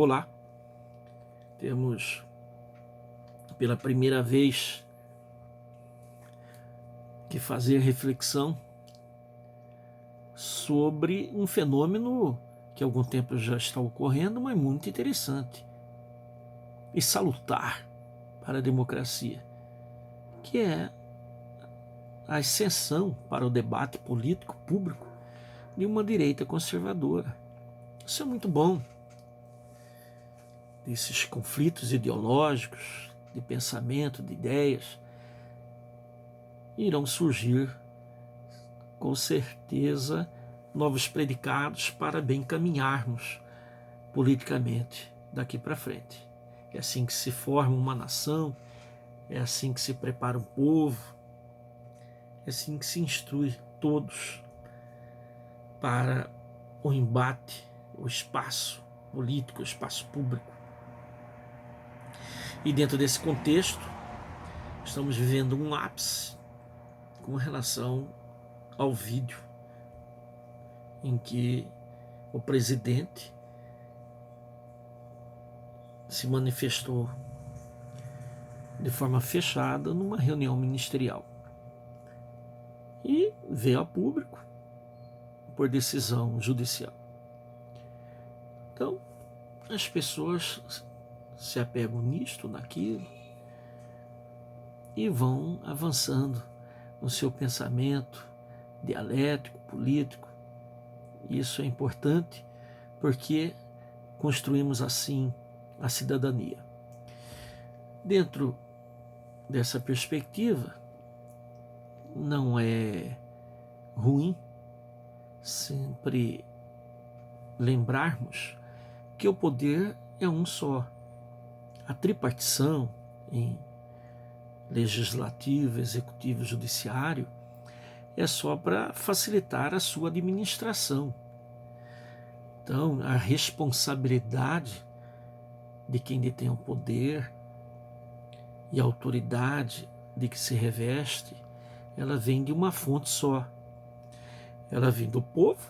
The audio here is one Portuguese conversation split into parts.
Olá, temos pela primeira vez que fazer reflexão sobre um fenômeno que há algum tempo já está ocorrendo, mas muito interessante e salutar para a democracia, que é a ascensão para o debate político público de uma direita conservadora. Isso é muito bom. Desses conflitos ideológicos, de pensamento, de ideias, irão surgir, com certeza, novos predicados para bem caminharmos politicamente daqui para frente. É assim que se forma uma nação, é assim que se prepara um povo, é assim que se instrui todos para o embate, o espaço político, o espaço público. E dentro desse contexto, estamos vivendo um ápice com relação ao vídeo em que o presidente se manifestou de forma fechada numa reunião ministerial e veio a público por decisão judicial. Então, as pessoas se apegam nisto, naquilo, e vão avançando no seu pensamento dialético, político. Isso é importante porque construímos assim a cidadania. Dentro dessa perspectiva, não é ruim sempre lembrarmos que o poder é um só. A tripartição em legislativo, executivo e judiciário é só para facilitar a sua administração. Então, a responsabilidade de quem detém o poder e a autoridade de que se reveste, ela vem de uma fonte só. Ela vem do povo,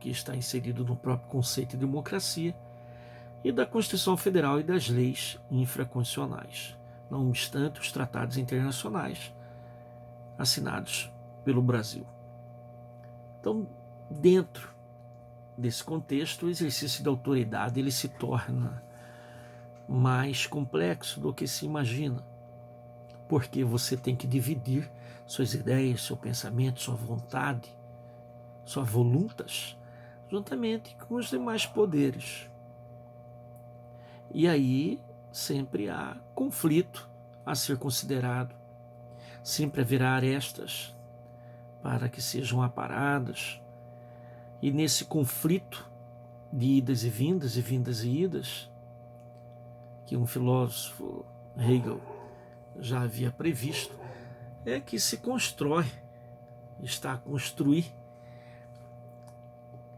que está inserido no próprio conceito de democracia, e da Constituição Federal e das leis infraconstitucionais, não obstante os tratados internacionais assinados pelo Brasil. Então, dentro desse contexto, o exercício da autoridade ele se torna mais complexo do que se imagina, porque você tem que dividir suas ideias, seu pensamento, sua vontade, sua voluntas, juntamente com os demais poderes. E aí sempre há conflito a ser considerado, sempre haverá arestas para que sejam aparadas, e nesse conflito de idas e vindas e idas, que um filósofo, Hegel, já havia previsto, é que se constrói, está a construir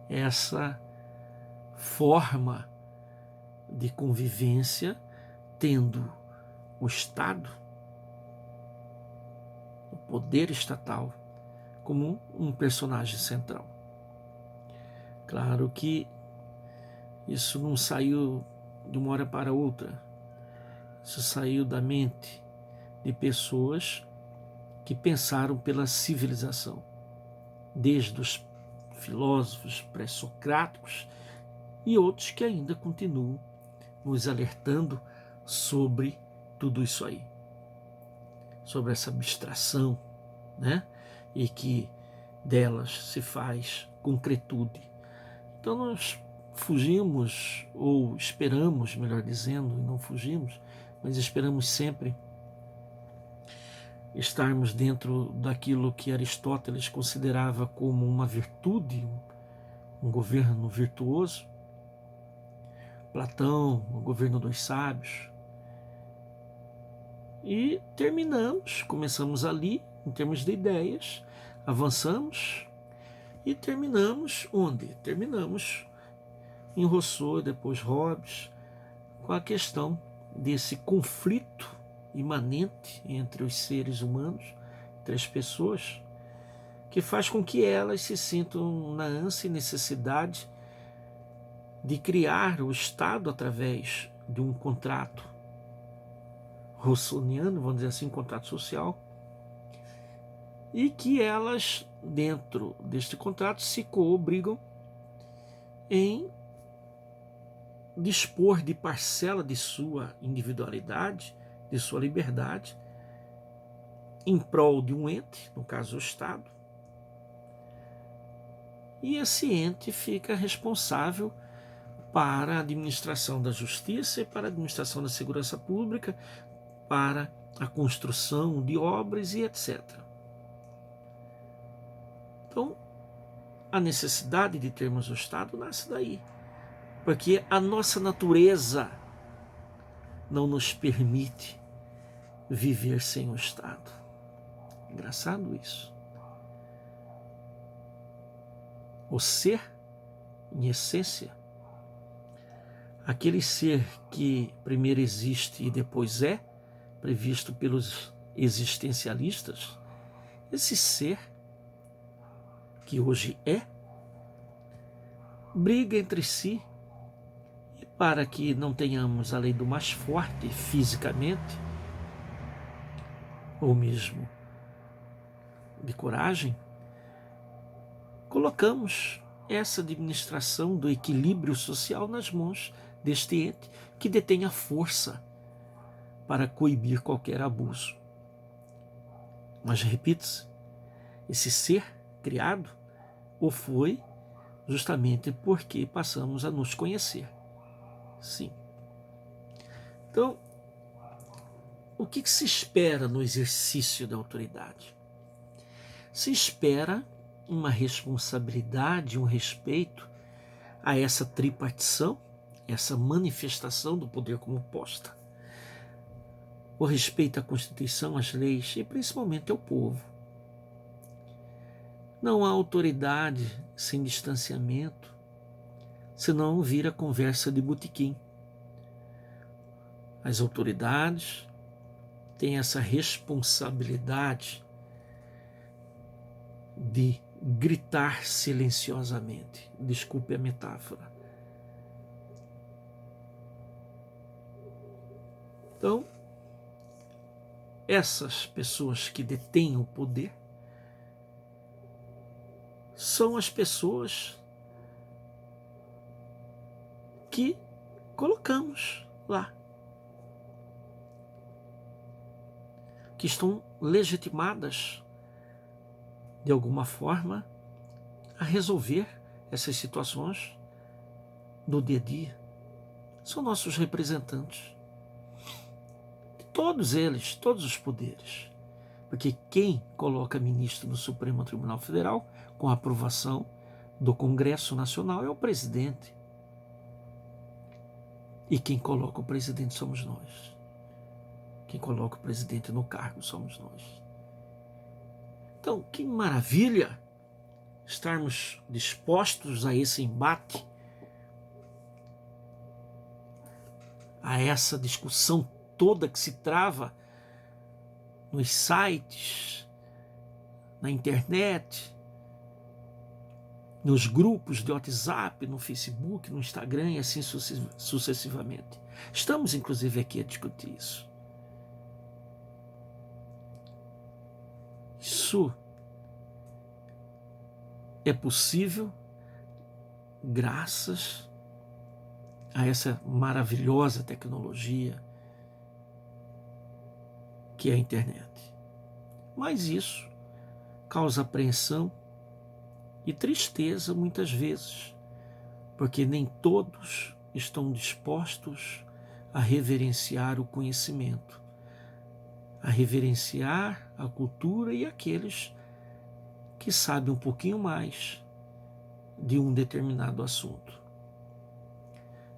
essa forma de convivência, tendo o Estado, o poder estatal, como um personagem central. Claro que isso não saiu de uma hora para outra. Isso saiu da mente de pessoas que pensaram pela civilização, desde os filósofos pré-socráticos e outros que ainda continuam nos alertando sobre tudo isso aí, sobre essa abstração, né? E que delas se faz concretude. Então nós fugimos, ou esperamos, melhor dizendo, e não fugimos, mas esperamos sempre estarmos dentro daquilo que Aristóteles considerava como uma virtude, um governo virtuoso. Platão, o governo dos sábios. E começamos ali, em termos de ideias, avançamos e terminamos onde? Terminamos em Rousseau, depois Hobbes, com a questão desse conflito imanente entre os seres humanos, entre as pessoas, que faz com que elas se sintam na ânsia e necessidade de criar o Estado através de um contrato rousseauiano, vamos dizer assim, contrato social, e que elas, dentro deste contrato, se coobrigam em dispor de parcela de sua individualidade, de sua liberdade, em prol de um ente, no caso o Estado, e esse ente fica responsável para a administração da justiça e para a administração da segurança pública, para a construção de obras e etc. Então, a necessidade de termos o Estado nasce daí, porque a nossa natureza não nos permite viver sem o Estado. Engraçado isso. O ser, em essência, aquele ser que primeiro existe e depois é, previsto pelos existencialistas, esse ser que hoje é, briga entre si, e para que não tenhamos a lei do mais forte fisicamente, ou mesmo de coragem, colocamos essa administração do equilíbrio social nas mãos deste ente que detém a força para coibir qualquer abuso. Mas repito-se, esse ser criado o foi justamente porque passamos a nos conhecer. Sim. Então, o que se espera no exercício da autoridade? Se espera uma responsabilidade, um respeito a essa tripartição, essa manifestação do poder como posta. O respeito à Constituição, às leis e principalmente ao povo. Não há autoridade sem distanciamento, senão vira conversa de botequim. As autoridades têm essa responsabilidade de gritar silenciosamente. Desculpe a metáfora. Então, essas pessoas que detêm o poder são as pessoas que colocamos lá, que estão legitimadas de alguma forma a resolver essas situações do dia a dia. São nossos representantes. Todos eles, todos os poderes. Porque quem coloca ministro do Supremo Tribunal Federal, com a aprovação do Congresso Nacional, é o presidente. E quem coloca o presidente somos nós. Quem coloca o presidente no cargo somos nós. Então, que maravilha estarmos dispostos a esse embate, a essa discussão toda que se trava nos sites, na internet, nos grupos de WhatsApp, no Facebook, no Instagram e assim sucessivamente. Estamos, inclusive, aqui a discutir isso. Isso é possível graças a essa maravilhosa tecnologia que é a internet. Mas isso causa apreensão e tristeza muitas vezes, porque nem todos estão dispostos a reverenciar o conhecimento, a reverenciar a cultura e aqueles que sabem um pouquinho mais de um determinado assunto.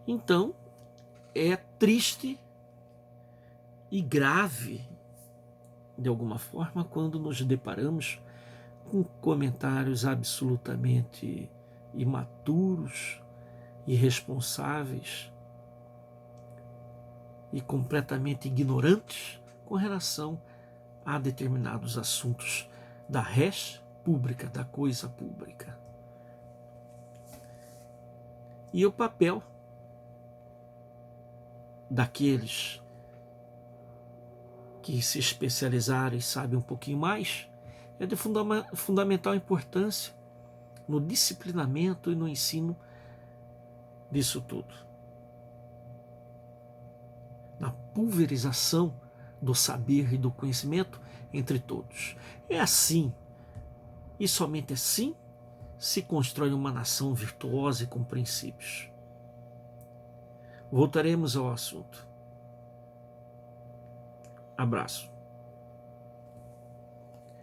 Então, é triste e grave, de alguma forma, quando nos deparamos com comentários absolutamente imaturos, irresponsáveis e completamente ignorantes com relação a determinados assuntos da res pública, da coisa pública. E o papel daqueles que se especializaram e sabem um pouquinho mais é de fundamental importância no disciplinamento e no ensino disso tudo, na pulverização do saber e do conhecimento entre todos. É assim, e somente assim, se constrói uma nação virtuosa e com princípios. Voltaremos ao assunto. Abraço.